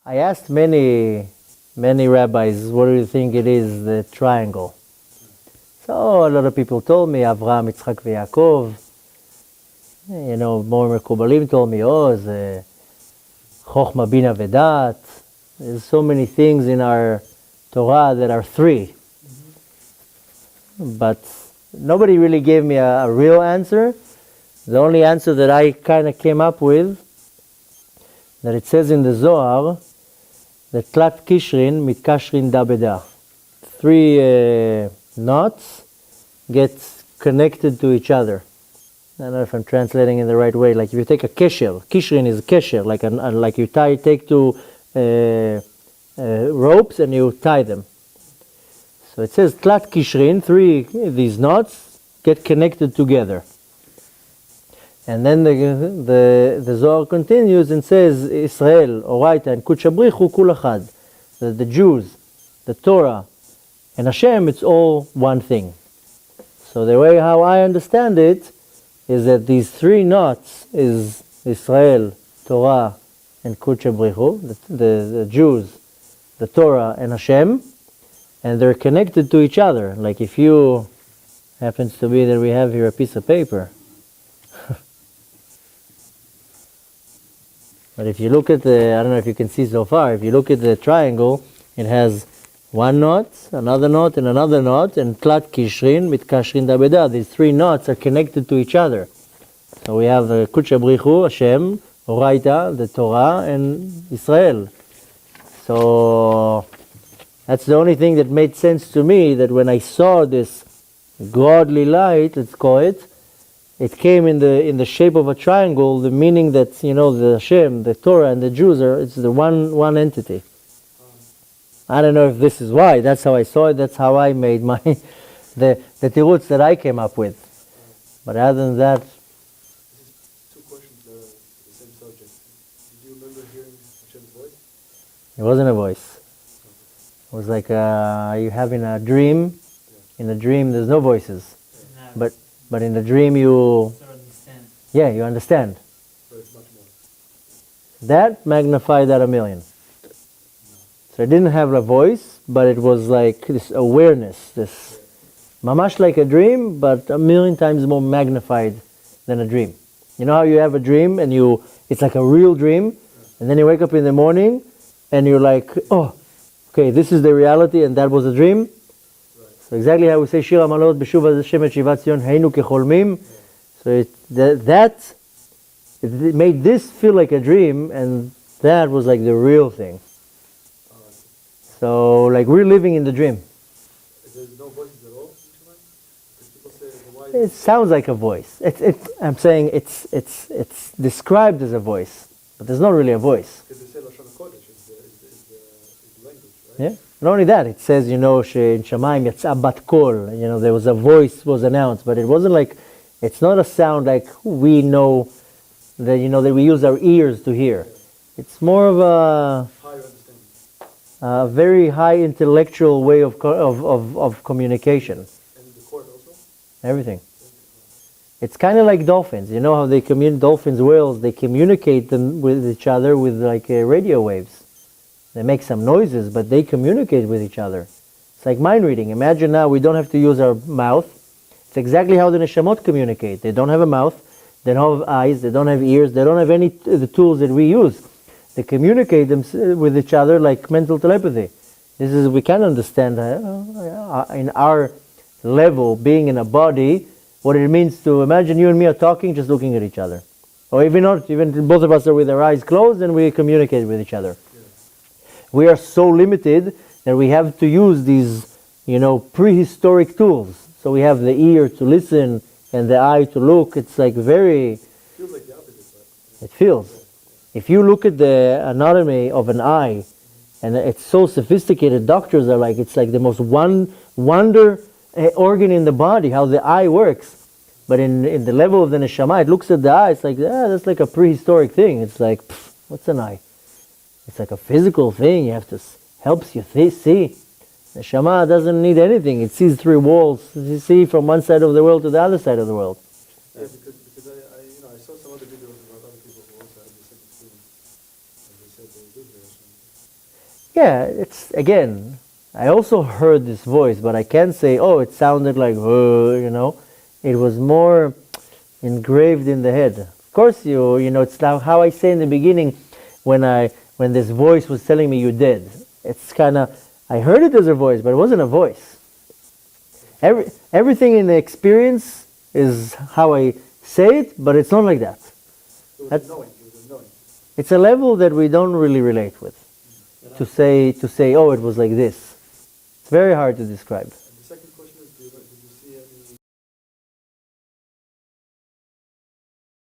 I asked many rabbis, what do you think it is, the triangle? So a lot of people told me, Avraham, Yitzchak, Yaakov. More Mekubalim told me, the Chochma, Bina, Vedat. There's so many things in our Torah that are three. But nobody really gave me a real answer. The only answer that I kind of came up with, that it says in the Zohar, that Tlat Kishrin Mitkashrin Da Beda. Three knots get connected to each other. I don't know if I'm translating in the right way. Like if you take a kesher, Kishrin is a kesher, like you take two ropes and you tie them. So it says Tlat Kishrin, three these knots get connected together. And then the Zohar continues and says, Israel, Oraita, and Kuchabrichu Kul Achad. The Jews, the Torah, and Hashem, it's all one thing. So the way how I understand it is that these three knots is Israel, Torah, and Kuchabrichu, the Jews, the Torah, and Hashem, and they're connected to each other. Like if you, happens to be that we have here a piece of paper. But if you look at I don't know if you can see so far, if you look at the triangle, it has one knot, another knot, and another knot, and Tlat Kishrin, Mitkashrin Da Beda. These three knots are connected to each other. So we have Kuchabrichu, Hashem, Oraita, the Torah, and Israel. So that's the only thing that made sense to me, that when I saw this godly light, let's call it, it came in the shape of a triangle, the meaning that, the Hashem, the Torah, and the Jews it's the one entity. I don't know if this is why. That's how I saw it. That's how I made my the tirutz that I came up with. But other than that, this is two questions that are the same subject. Did you remember hearing Hashem's voice? it wasn't a voice. It was like you having a dream. In a dream, there's no voices, but in the dream you understand. Yeah, you understand. So it's much more. That magnified at 1,000,000. So it didn't have a voice, but it was like this awareness, this mamash like a dream, but 1,000,000 times more magnified than a dream. You know how you have a dream and it's like a real dream, and then you wake up in the morning and you're like, oh, okay, this is the reality and that was a dream. So exactly how we say Shir HaMalot B'Shuv Hashem Et Shivat Zion Heinu Kecholmim. So it made this feel like a dream, and that was like the real thing. So like we're living in the dream. There's no voices at all? Because people say, why? It sounds like a voice. I'm saying it's described as a voice, but there's not really a voice. Because they say Lashon HaKodesh is the language, right? Yeah. Not only that, it says, in Shamayim Yatsa Bat Kol, there was a voice was announced, but it wasn't like, it's not a sound like we know that, that we use our ears to hear. It's more of a very high intellectual way of communication. And the court also? Everything. It's kind of like dolphins. You know how they dolphins, whales, they communicate them with each other with like radio waves. They make some noises, but they communicate with each other. It's like mind reading. Imagine now we don't have to use our mouth. It's exactly how the neshamot communicate. They don't have a mouth, they don't have eyes, they don't have ears, they don't have any the tools that we use. They communicate them with each other like mental telepathy. We can understand in our level, being in a body, what it means to imagine you and me are talking, just looking at each other. Or even both of us are with our eyes closed and we communicate with each other. We are so limited that we have to use these, prehistoric tools. So we have the ear to listen and the eye to look. It's like very... It feels like the opposite. It feels. If you look at the anatomy of an eye, and it's so sophisticated, doctors are like, it's like the most wonder organ in the body, how the eye works. But in the level of the neshama, it looks at the eye, it's like, that's like a prehistoric thing. It's like, what's an eye? It's like a physical thing. Helps you see. Neshama doesn't need anything. It sees through walls. You see from one side of the world to the other side of the world. Yeah, because I saw some other videos about other people who also had the same experience. As they said they do hear Hashem. Yeah, it's, again, I also heard this voice, but I can't say, oh, it sounded like, you know. It was more engraved in the head. Of course, you know, it's now how I say in the beginning, when this voice was telling me you're dead. It's kind of, I heard it as a voice, but it wasn't a voice. Everything in the experience is how I say it, but it's not like that. It was a knowing. It was a knowing. It's a level that we don't really relate with. To say, oh, it was like this. It's very hard to describe.